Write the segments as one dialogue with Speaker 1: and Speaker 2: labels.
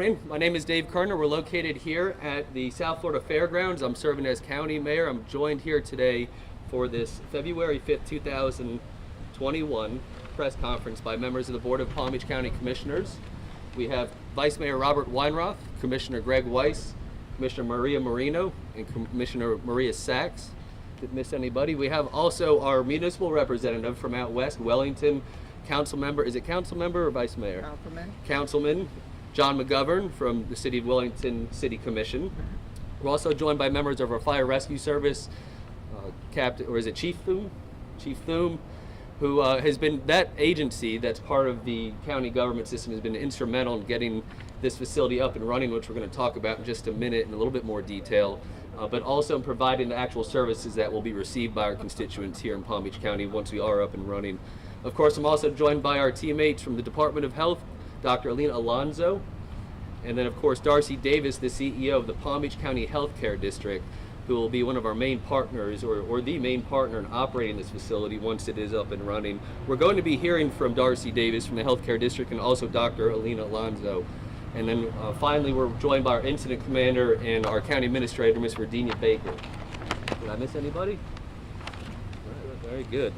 Speaker 1: morning. My name is Dave Kerner. We're located here at the South Florida Fairgrounds. I'm serving as county mayor. I'm joined here today for this February 5th, 2021 press conference by members of the Board of Palm Beach County Commissioners. We have Vice Mayor Robert Weinroth, Commissioner Greg Weiss, Commissioner Maria Marino, and Commissioner Maria Sachs. Didn't miss anybody. We have also our municipal representative from out west, Wellington, council member, is it council member or vice mayor? Councilman John McGovern from the City of Wellington City Commission. We're also joined by members of our Fire Rescue Service, Captain, or is it Chief Thum? Chief Thum, who has been, that agency that's part of the county government system has been instrumental in getting this facility up and running, which we're going to talk about in just a minute in a little bit more detail, but also in providing the actual services that will be received by our constituents here in Palm Beach County once we are up and running. Of course, I'm also joined by our teammates from the Department of Health, Dr. Alina Alonso, and then of course Darcy Davis, the CEO of the Palm Beach County Healthcare District, who will be one of our main partners or the main partner in operating this facility once it is up and running. We're going to be hearing from Darcy Davis from the Healthcare District and also Dr. Alina Alonso. And then finally, we're joined by our incident commander and our county administrator, Ms. Virginia Baker. Did I miss anybody? All right, very good.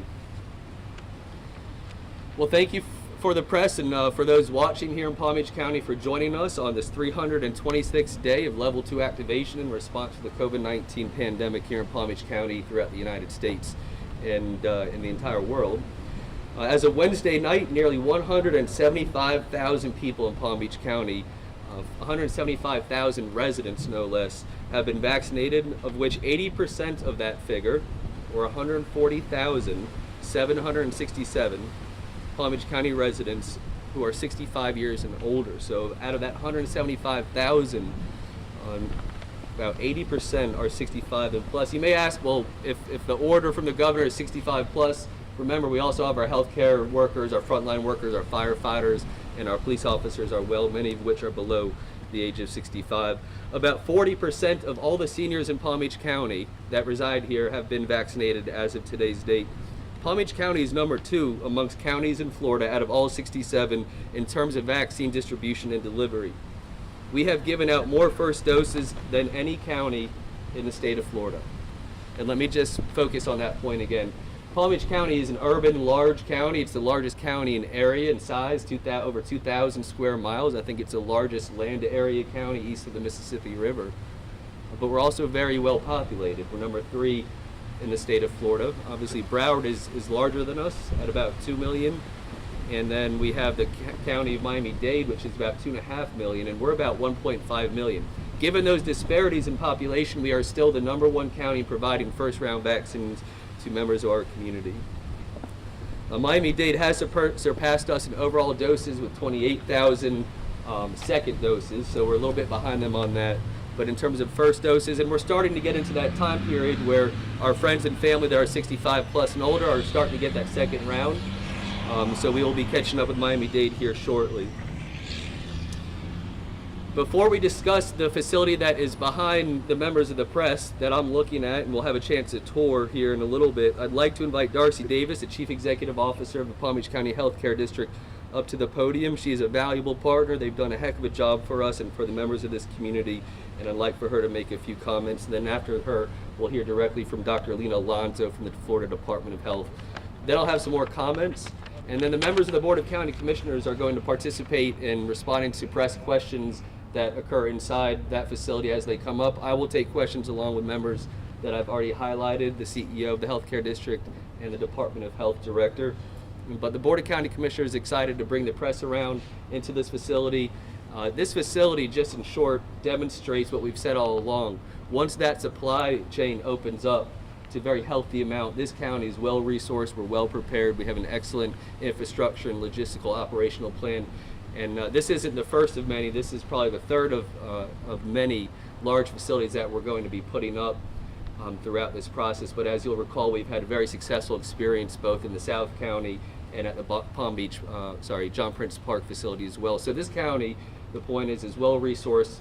Speaker 1: Well, thank you for the press and for those watching here in Palm Beach County for joining us on this 326th day of Level 2 activation in response to the COVID-19 pandemic here in Palm Beach County throughout the United States and in the entire world. As of Wednesday night, nearly 175,000 people in Palm Beach County, 175,000 residents no less, have been vaccinated, of which 80% of that figure, or 140,767, Palm Beach County residents who are 65 years and older. So out of that 175,000, about 80% are 65 and plus. You may ask, well, if the order from the governor is 65 plus, remember we also have our healthcare workers, our frontline workers, our firefighters, and our police officers are many of which are below the age of 65. About 40% of all the seniors in Palm Beach County that reside here have been vaccinated as of today's date. Palm Beach County is number 2 amongst counties in Florida out of all 67 in terms of vaccine distribution and delivery. We have given out more first doses than any county in the state of Florida. And let me just focus on that point again. Palm Beach County is an urban, large county. It's the largest county in area and size, over 2,000 square miles. I think it's the largest land area county east of the Mississippi River. But we're also very well populated. We're number 3 in the state of Florida. Obviously, Broward is larger than us at about 2 million. And then we have the county of Miami-Dade, which is about 2.5 million, and we're about 1.5 million. Given those disparities in population, we are still the number 1 county providing first-round vaccines to members of our community. Miami-Dade has surpassed us in overall doses with 28,000 second doses, so we're a little bit behind them on that. But in terms of first doses, and we're starting to get into that time period where our friends and family that are 65 plus and older are starting to get that second round. So we will be catching up with Miami-Dade here shortly. Before we discuss the facility that is behind the members of the press that I'm looking at, and we'll have a chance to tour here in a little bit, I'd like to invite Darcy Davis, the Chief Executive Officer of the Palm Beach County Healthcare District, up to the podium. She is a valuable partner. They've done a heck of a job for us and for the members of this community, and I'd like for her to make a few comments. And then after her, we'll hear directly from Dr. Alina Alonso from the Florida Department of Health. Then I'll have some more comments, and then the members of the Board of County Commissioners are going to participate in responding to press questions that occur inside that facility as they come up. I will take questions along with members that I've already highlighted, the CEO of the Healthcare District and the Department of Health Director. But the Board of County Commissioners is excited to bring the press around into this facility. This facility, just in short, demonstrates what we've said all along. Once that supply chain opens up to a very healthy amount, this county is well resourced, we're well prepared, we have an excellent infrastructure and logistical operational plan. And this isn't the first of many, this is probably the third of many large facilities that we're going to be putting up throughout this process. But as you'll recall, we've had a very successful experience both in the South County and at the Palm Beach, John Prince Park facility as well. So this county, the point is well resourced,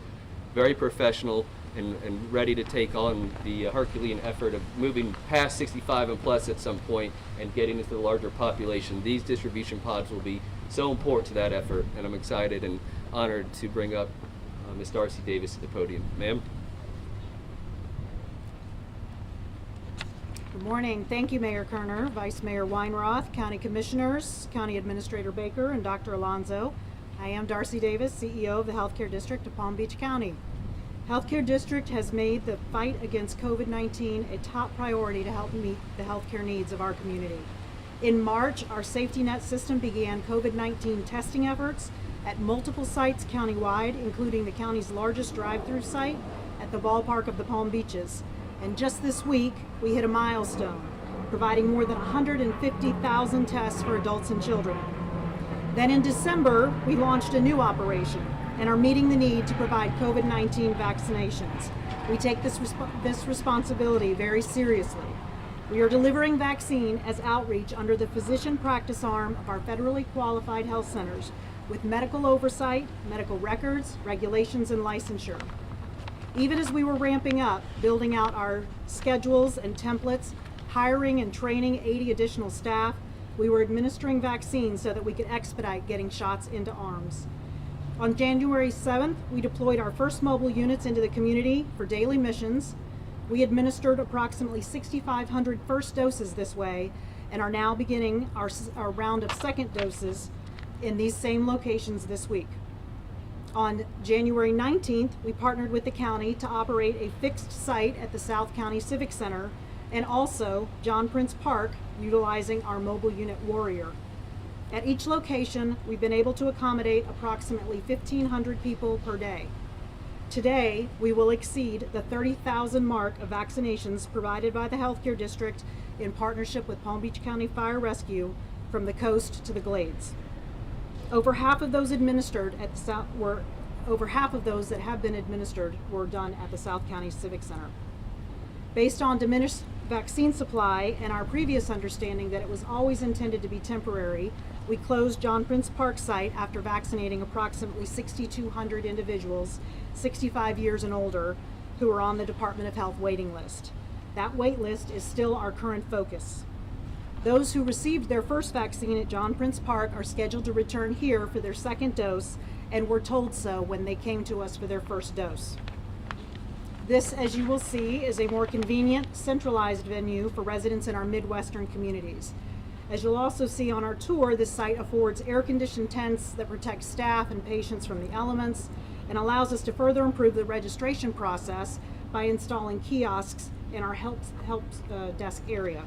Speaker 1: very professional, and ready to take on the Herculean effort of moving past 65 and plus at some point and getting into the larger population. These distribution pods will be so important to that effort, and I'm excited and honored to bring up Ms. Darcy Davis to the podium. Ma'am.
Speaker 2: Good morning. Thank you, Mayor Kerner, Vice Mayor Weinroth, County Commissioners, County Administrator Baker, and Dr. Alonzo. I am Darcy Davis, CEO of the Healthcare District of Palm Beach County. Healthcare District has made the fight against COVID-19 a top priority to help meet the healthcare needs of our community. In March, our safety net system began COVID-19 testing efforts at multiple sites countywide, including the county's largest drive-through site at the ballpark of the Palm Beaches. And just this week, we hit a milestone, providing more than 150,000 tests for adults and children. Then in December, we launched a new operation and are meeting the need to provide COVID-19 vaccinations. We take this responsibility very seriously. We are delivering vaccine as outreach under the physician practice arm of our federally qualified health centers with medical oversight, medical records, regulations, and licensure. Even as we were ramping up, building out our schedules and templates, hiring and training 80 additional staff, we were administering vaccines so that we could expedite getting shots into arms. On January 7th, we deployed our first mobile units into the community for daily missions. We administered approximately 6,500 first doses this way and are now beginning our round of second doses in these same locations this week. On January 19th, we partnered with the county to operate a fixed site at the South County Civic Center and also John Prince Park, utilizing our mobile unit Warrior. At each location, we've been able to accommodate approximately 1,500 people per day. Today, we will exceed the 30,000 mark of vaccinations provided by the Healthcare District in partnership with Palm Beach County Fire Rescue from the coast to the Glades. Over half of those that have been administered were done at the South County Civic Center. Based on diminished vaccine supply and our previous understanding that it was always intended to be temporary, we closed John Prince Park site after vaccinating approximately 6,200 individuals 65 years and older who are on the Department of Health waiting list. That wait list is still our current focus. Those who received their first vaccine at John Prince Park are scheduled to return here for their second dose and were told so when they came to us for their first dose. This, as you will see, is a more convenient, centralized venue for residents in our Midwestern communities. As you'll also see on our tour, this site affords air-conditioned tents that protect staff and patients from the elements and allows us to further improve the registration process by installing kiosks in our help desk area.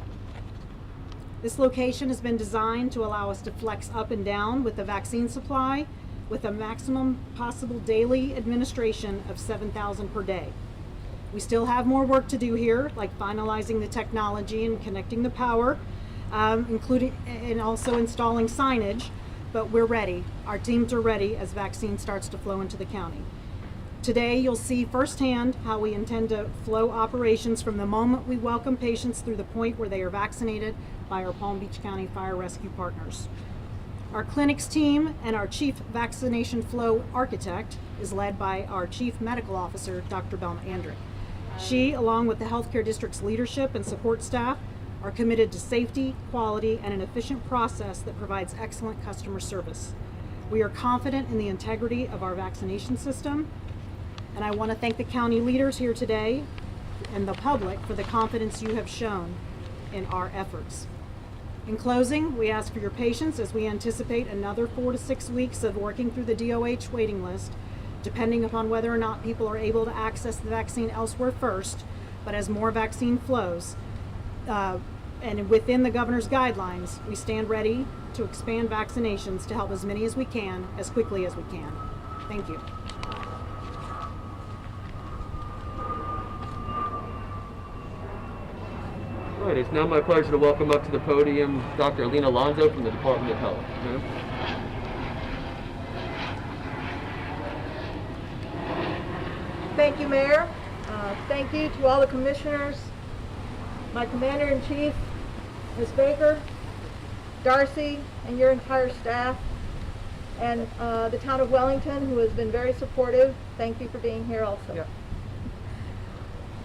Speaker 2: This location has been designed to allow us to flex up and down with the vaccine supply with a maximum possible daily administration of 7,000 per day. We still have more work to do here, like finalizing the technology and connecting the power, including and also installing signage, but we're ready. Our teams are ready as vaccine starts to flow into the county. Today, you'll see firsthand how we intend to flow operations from the moment we welcome patients through the point where they are vaccinated by our Palm Beach County Fire Rescue partners. Our clinics team and our Chief Vaccination Flow Architect is led by our Chief Medical Officer, Dr. Belma Andrick. She, along with the Healthcare District's leadership and support staff, are committed to safety, quality, and an efficient process that provides excellent customer service. We are confident in the integrity of our vaccination system, and I want to thank the county leaders here today and the public for the confidence you have shown in our efforts. In closing, we ask for your patience as we anticipate another 4 to 6 weeks of working through the DOH waiting list, depending upon whether or not people are able to access the vaccine elsewhere first. But as more vaccine flows, and within the governor's guidelines, we stand ready to expand vaccinations to help as many as we can, as quickly as we can. Thank you.
Speaker 1: All right, it's now my pleasure to welcome up to the podium Dr. Alina Alonzo from the Department of Health. Ma'am.
Speaker 3: Thank you, Mayor. Thank you to all the commissioners, my Commander-in-Chief, Ms. Baker, Darcy, and your entire staff, and the town of Wellington, who has been very supportive. Thank you for being here also.
Speaker 1: Yeah.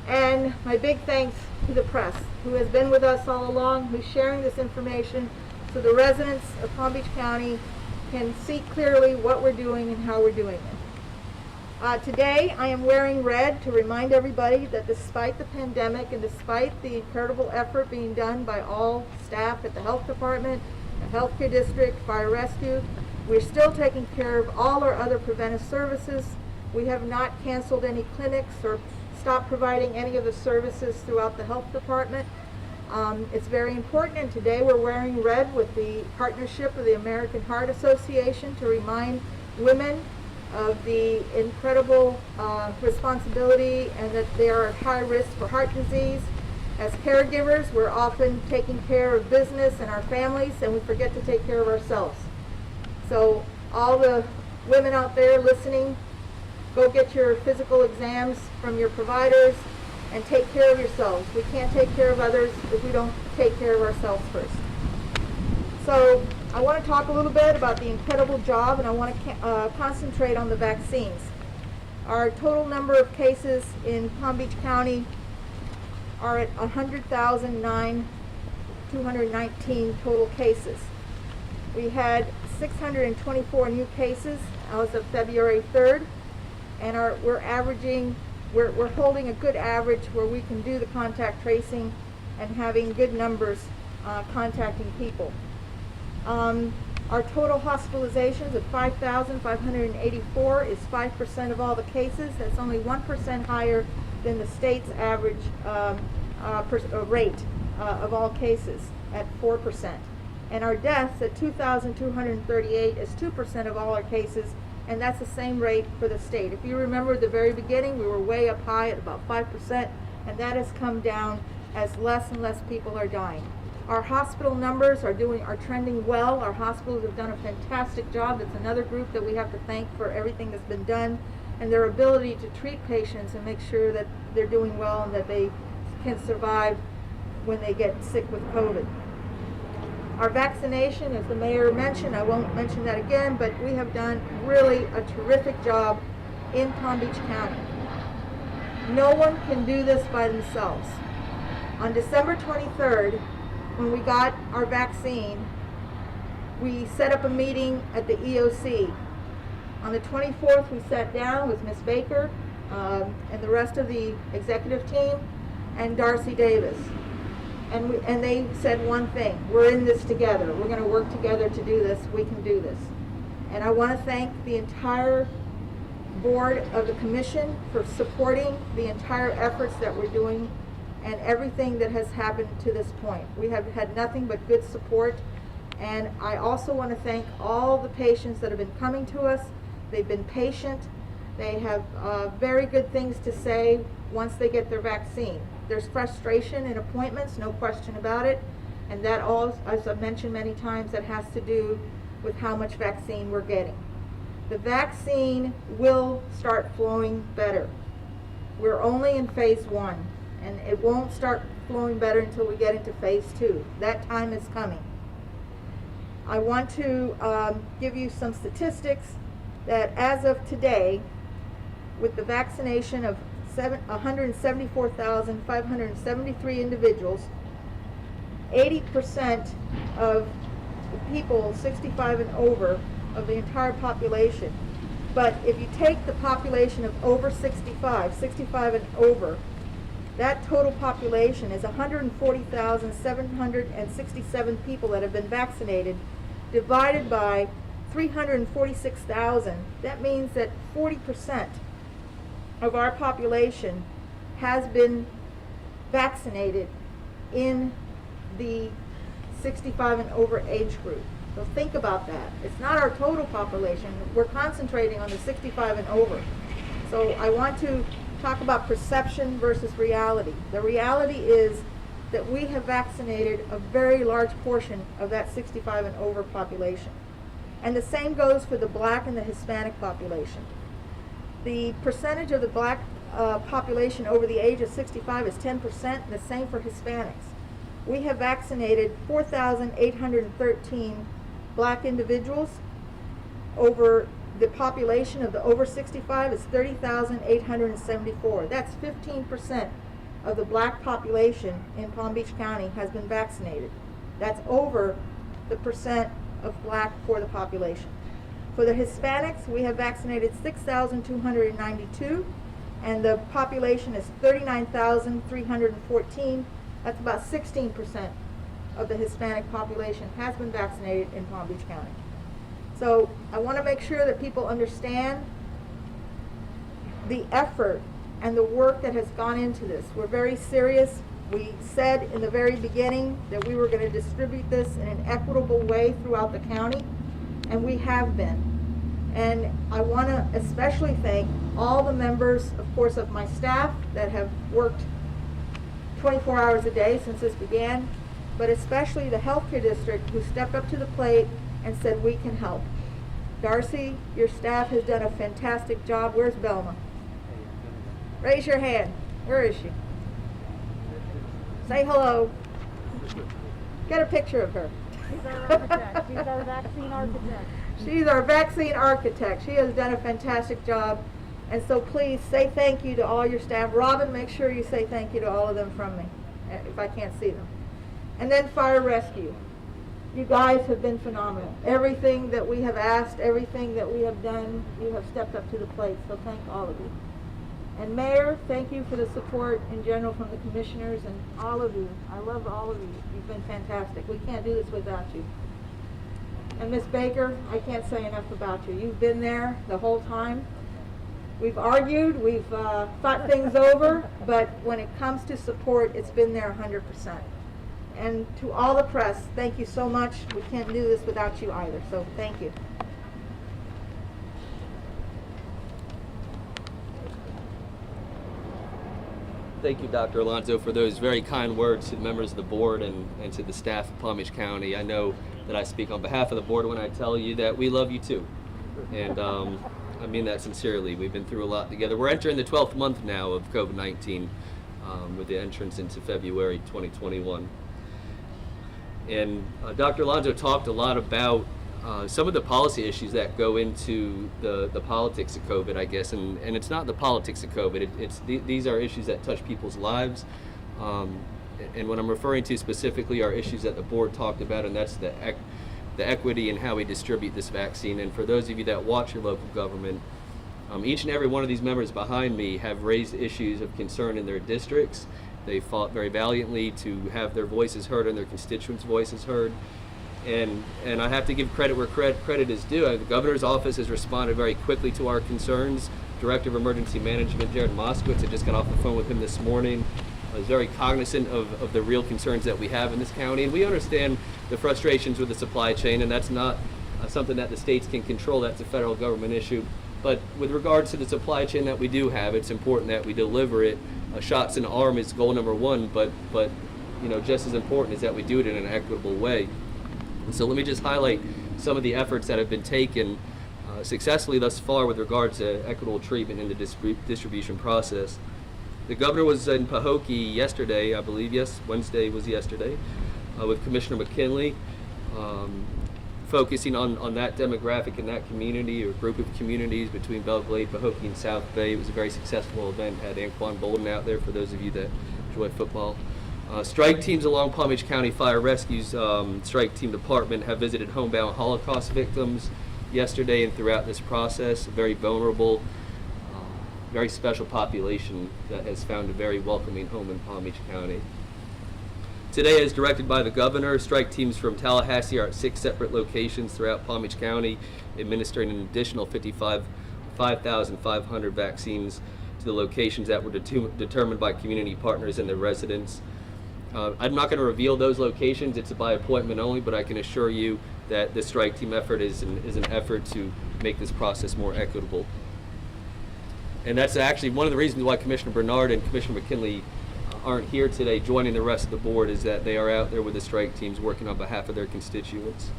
Speaker 3: And my big thanks to the press, who has been with us all along, who's sharing this information so the residents of Palm Beach County can see clearly what we're doing and how we're doing it. Today I am wearing red to remind everybody that despite the pandemic and despite the incredible effort being done by all staff at the health department, the healthcare district, fire rescue, we're still taking care of all our other preventive services. We have not canceled any clinics or stopped providing any of the services throughout the health department. It's very important, and today we're wearing red with the partnership of the American Heart Association to remind women of the incredible responsibility and that they are at high risk for heart disease. As caregivers, we're often taking care of business and our families, and we forget to take care of ourselves. So all the women out there listening, go get your physical exams from your providers and take care of yourselves. We can't take care of others if we don't take care of ourselves first. So I want to talk a little bit about the incredible job, and I want to concentrate on the vaccines. Our total number of cases in Palm Beach County are at 100,219 total cases. We had 624 new cases as of February 3rd, and we're holding a good average where we can do the contact tracing and having good numbers contacting people. Our total hospitalizations of 5,584 is 5% of all the cases. That's only 1% higher than the state's average rate of all cases at 4%. And our deaths at 2,238 is 2% of all our cases, and that's the same rate for the state. If you remember at the very beginning, we were way up high at about 5%, and that has come down as less and less people are dying. Our hospital numbers are trending well. Our hospitals have done a fantastic job. It's another group that we have to thank for everything that's been done and their ability to treat patients and make sure that they're doing well and that they can survive when they get sick with COVID. Our vaccination, as the mayor mentioned, I won't mention that again, but we have done really a terrific job in Palm Beach County. No one can do this by themselves. On December 23rd, when we got our vaccine, we set up a meeting at the EOC. On the 24th, we sat down with Ms. Baker and the rest of the executive team and Darcy Davis. And they said one thing: we're in this together. We're going to work together to do this. We can do this. And I want to thank the entire board of the commission for supporting the entire efforts that we're doing and everything that has happened to this point. We have had nothing but good support. And I also want to thank all the patients that have been coming to us. They've been patient. They have very good things to say once they get their vaccine. There's frustration in appointments, no question about it. And that all, as I've mentioned many times, that has to do with how much vaccine we're getting. The vaccine will start flowing better. We're only in phase 1, and it won't start flowing better until we get into phase 2. That time is coming. I want to give you some statistics that as of today, with the vaccination of 174,573 individuals, 80% of the people 65 and over of the entire population. But if you take the population of over 65 and over, that total population is 140,767 people that have been vaccinated, divided by 346,000. That means that 40% of our population has been vaccinated in the 65 and over age group. So think about that. It's not our total population. We're concentrating on the 65 and over. So I want to talk about perception versus reality. The reality is that we have vaccinated a very large portion of that 65 and over population. And the same goes for the Black and the Hispanic population. The percentage of the Black population over the age of 65 is 10%, and the same for Hispanics. We have vaccinated 4,813 Black individuals. Over the population of the over 65 is 30,874. That's 15% of the Black population in Palm Beach County has been vaccinated. That's over the percent of Black for the population. For the Hispanics, we have vaccinated 6,292, and the population is 39,314. That's about 16% of the Hispanic population has been vaccinated in Palm Beach County. So I want to make sure that people understand the effort and the work that has gone into this. We're very serious. We said in the very beginning that we were going to distribute this in an equitable way throughout the county, and we have been. And I want to especially thank all the members, of course, of my staff that have worked 24 hours a day since this began, but especially the healthcare district who stepped up to the plate and said we can help. Darcy, your staff has done a fantastic job. Where's Belma? Raise your hand. Where is she? Say hello. Get a picture of her.
Speaker 2: She's our architect. She's our vaccine architect.
Speaker 3: She's our vaccine architect. She has done a fantastic job. And so please say thank you to all your staff. Robin, make sure you say thank you to all of them from me, if I can't see them. And then fire rescue. You guys have been phenomenal. Everything that we have asked, everything that we have done, you have stepped up to the plate. So thank all of you. And Mayor, thank you for the support in general from the commissioners and all of you. I love all of you. You've been fantastic. We can't do this without you. And Ms. Baker, I can't say enough about you. You've been there the whole time. We've argued, we've thought things over, but when it comes to support, it's been there 100%. And to all the press, thank you so much. We can't do this without you either, so thank you.
Speaker 1: Thank you, Dr. Alonso, for those very kind words to the members of the board and to the staff of Palm Beach County. I know that I speak on behalf of the board when I tell you that we love you too. And I mean that sincerely. We've been through a lot together. We're entering the 12th month now of COVID-19 with the entrance into February 2021. And Dr. Alonso talked a lot about some of the policy issues that go into the politics of COVID, I guess, and it's not the politics of COVID. These are issues that touch people's lives, and what I'm referring to specifically are issues that the board talked about, and that's the equity in how we distribute this vaccine. And for those of you that watch your local government, each and every one of these members behind me have raised issues of concern in their districts. They fought very valiantly to have their voices heard and their constituents' voices heard. And I have to give credit where credit is due. The governor's office has responded very quickly to our concerns. Director of Emergency Management, Jared Moskowitz, I just got off the phone with him this morning. I was very cognizant of the real concerns that we have in this county. And we understand the frustrations with the supply chain, and that's not something that the states can control. That's a federal government issue. But with regards to the supply chain that we do have, it's important that we deliver it. Shots in the arm is goal number one, but you know, just as important is that we do it in an equitable way. And so let me just highlight some of the efforts that have been taken successfully thus far with regards to equitable treatment in the distribution process. The governor was in Pahokee yesterday, I believe. Yes, Wednesday was yesterday, with Commissioner McKinley, focusing on that demographic and that community or group of communities between Belglade, Pahokee, and South Bay. It was a very successful event. Had Anquan Bolden out there for those of you that enjoy football. Strike teams along Palm Beach County Fire Rescue's strike team department have visited homebound Holocaust victims yesterday and throughout this process. A very vulnerable, very special population that has found a very welcoming home in Palm Beach County. Today, as directed by the governor, strike teams from Tallahassee are at 6 separate locations throughout Palm Beach County, administering an additional 5,500 vaccines to the locations that were determined by community partners and their residents. I'm not going to reveal those locations. It's by appointment only, but I can assure you that the strike team effort is an effort to make this process more equitable. And that's actually one of the reasons why Commissioner Bernard and Commissioner McKinley aren't here today joining the rest of the board, is that they are out there with the strike teams working on behalf of their constituents.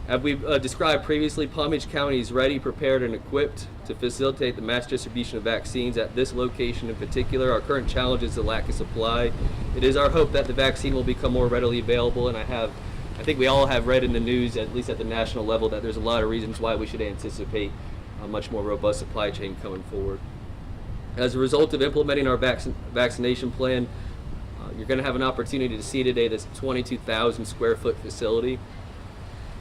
Speaker 1: As we've described previously, Palm Beach County is ready, prepared, and equipped to facilitate the mass distribution of vaccines at this location in particular. Our current challenge is the lack of supply. It is our hope that the vaccine will become more readily available, and I think we all have read in the news, at least at the national level, that there's a lot of reasons why we should anticipate a much more robust supply chain coming forward. As a result of implementing our vaccination plan, you're going to have an opportunity to see today this 22,000 square foot facility,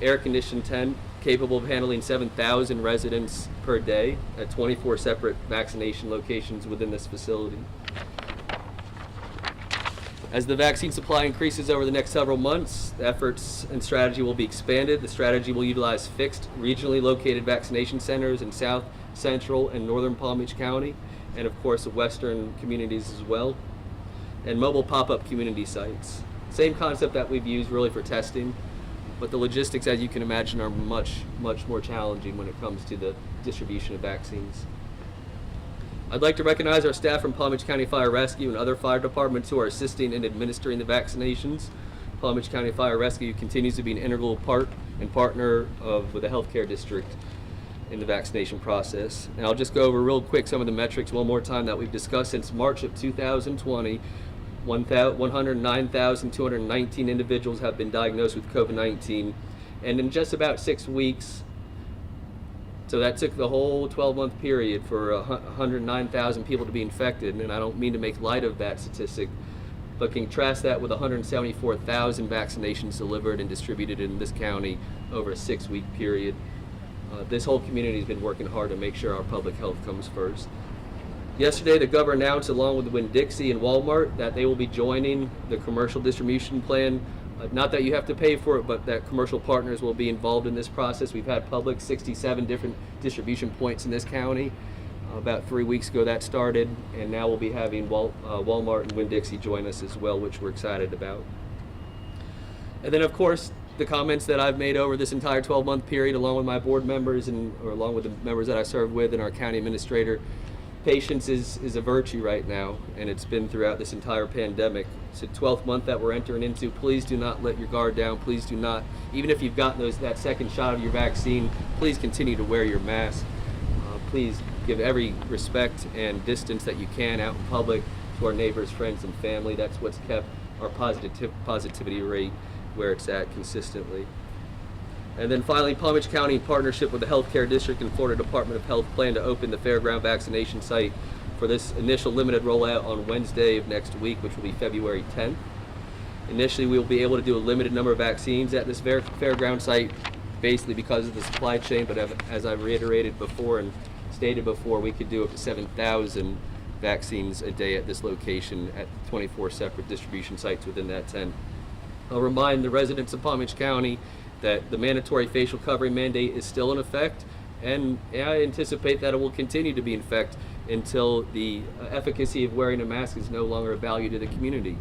Speaker 1: air-conditioned tent, capable of handling 7,000 residents per day at 24 separate vaccination locations within this facility. As the vaccine supply increases over the next several months, the efforts and strategy will be expanded. The strategy will utilize fixed, regionally located vaccination centers in South, Central, and Northern Palm Beach County, and of course the western communities as well, and mobile pop-up community sites. Same concept that we've used really for testing, but the logistics, as you can imagine, are much more challenging when it comes to the distribution of vaccines. I'd like to recognize our staff from Palm Beach County Fire Rescue and other fire departments who are assisting in administering the vaccinations. Palm Beach County Fire Rescue continues to be an integral part and partner with the healthcare district in the vaccination process. And I'll just go over real quick some of the metrics one more time that we've discussed. Since March of 2020, 109,219 individuals have been diagnosed with COVID-19, and in just about 6 weeks, so that took the whole 12-month period for 109,000 people to be infected, and I don't mean to make light of that statistic, but contrast that with 174,000 vaccinations delivered and distributed in this county over a 6-week period. This whole community has been working hard to make sure our public health comes first. Yesterday, the governor announced, along with Winn-Dixie and Walmart, that they will be joining the commercial distribution plan. Not that you have to pay for it, but that commercial partners will be involved in this process. We've had public 67 different distribution points in this county. About 3 weeks ago that started, and now we'll be having Walmart and Winn-Dixie join us as well, which we're excited about. And then, of course, the comments that I've made over this entire 12-month period, along with my board members or along with the members that I serve with and our county administrator, patience is a virtue right now, and it's been throughout this entire pandemic. It's the 12th month that we're entering into. Please do not let your guard down. Please do not, even if you've gotten that second shot of your vaccine, please continue to wear your mask. Please give every respect and distance that you can out in public to our neighbors, friends, and family. That's what's kept our positivity rate where it's at consistently. And then finally, Palm Beach County, in partnership with the Healthcare District and Florida Department of Health, plan to open the Fairground vaccination site for this initial limited rollout on Wednesday of next week, which will be February 10th. Initially, we will be able to do a limited number of vaccines at this Fairground site, basically because of the supply chain, but as I've reiterated before and stated before, we could do up to 7,000 vaccines a day at this location at 24 separate distribution sites within that tent. I'll remind the residents of Palm Beach County that the mandatory facial covering mandate is still in effect, and I anticipate that it will continue to be in effect until the efficacy of wearing a mask is no longer a value to the community.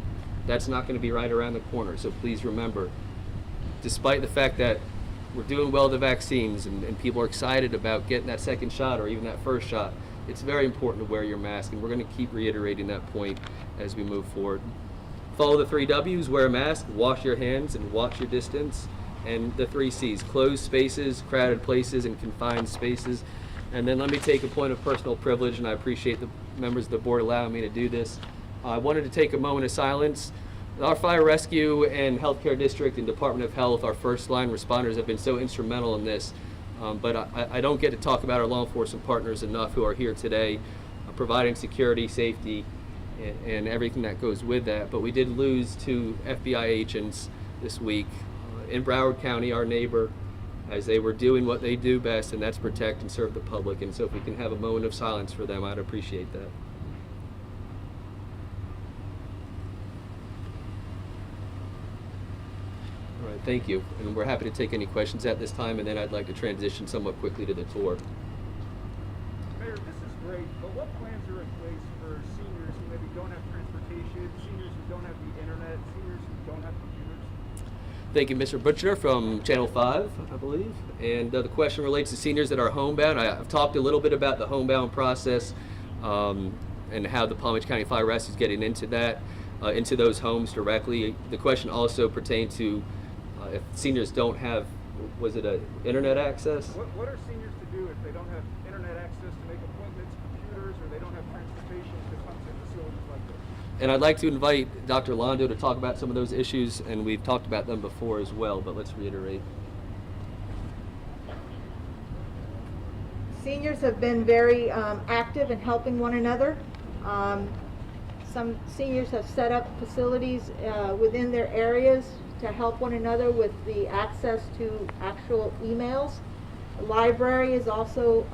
Speaker 1: That's not going to be right around the corner, so please remember, despite the fact that we're doing well with the vaccines and people are excited about getting that second shot or even that first shot, it's very important to wear your mask, and we're going to keep reiterating that point as we move forward. Follow the 3 W's, wear a mask, wash your hands, and watch your distance. And the 3 C's, closed spaces, crowded places, and confined spaces. And then let me take a point of personal privilege, and I appreciate the members of the board allowing me to do this. I wanted to take a moment of silence. Our Fire Rescue and Healthcare District and Department of Health, our first line responders, have been so instrumental in this. But I don't get to talk about our law enforcement partners enough who are here today, providing security, safety, and everything that goes with that. But we did lose 2 FBI agents this week in Broward County, our neighbor, as they were doing what they do best, and that's protect and serve the public. And so if we can have a moment of silence for them, I'd appreciate that. All right, thank you. And we're happy to take any questions at this time, and then I'd like to transition somewhat quickly to the tour.
Speaker 4: Mayor, this is great, but what plans are in place for seniors who maybe don't have transportation, seniors who don't have the internet, seniors who don't have computers?
Speaker 1: Thank you, Mr. Butcher from Channel 5, I believe. And the question relates to seniors that are homebound. I've talked a little bit about the homebound process and how the Palm Beach County Fire Rescue is getting into that, into those homes directly. The question also pertained to if seniors don't have, was it internet access?
Speaker 4: What are seniors to do if they don't have internet access to make appointments, computers, or they don't have transportation to come to facilities like this?
Speaker 1: And I'd like to invite Dr. Londo to talk about some of those issues, and we've talked about them before as well, but let's reiterate.
Speaker 3: Seniors have been very active in helping one another. Some seniors have set up facilities within their areas to help one another with the access to actual emails. library has also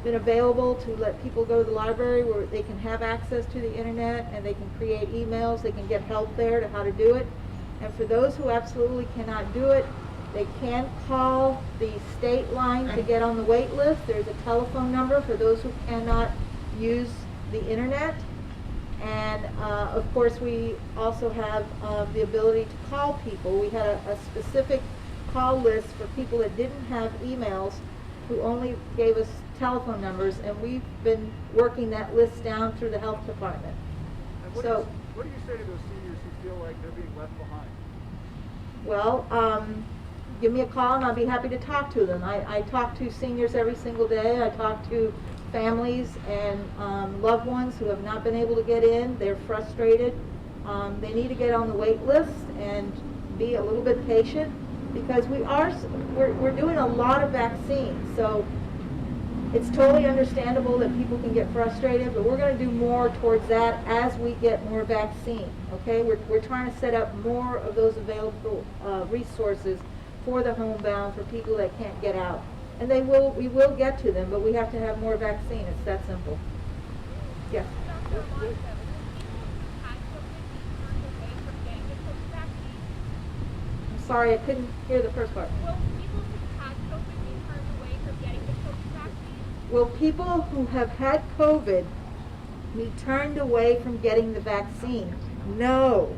Speaker 3: been available to let people go to the library where they can have access to the internet and they can create emails, they can get help there to how to do it. And for those who absolutely cannot do it, they can call the state line to get on the wait list. There's a telephone number for those who cannot use the internet. And of course, we also have the ability to call people. We had a specific call list for people that didn't have emails, who only gave us telephone numbers, and we've been working that list down through the health department.
Speaker 4: And what do you say to those seniors who feel like they're being left behind?
Speaker 3: Well, give me a call and I'll be happy to talk to them. I talk to seniors every single day. I talk to families and loved ones who have not been able to get in. They're frustrated. They need to get on the wait list and be a little bit patient, because we're doing a lot of vaccines. So it's totally understandable that people can get frustrated, but we're going to do more towards that as we get more vaccine. Okay, we're trying to set up more of those available resources for the homebound, for people that can't get out. And we will get to them, but we have to have more vaccine. It's that simple. Yes. I'm sorry, I couldn't hear the first part. Will people who have had COVID be turned away from getting the vaccine? No.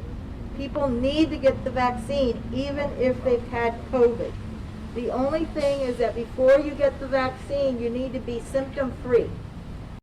Speaker 3: People need to get the vaccine even if they've had COVID. The only thing is that before you get the vaccine, you need to be symptom-free.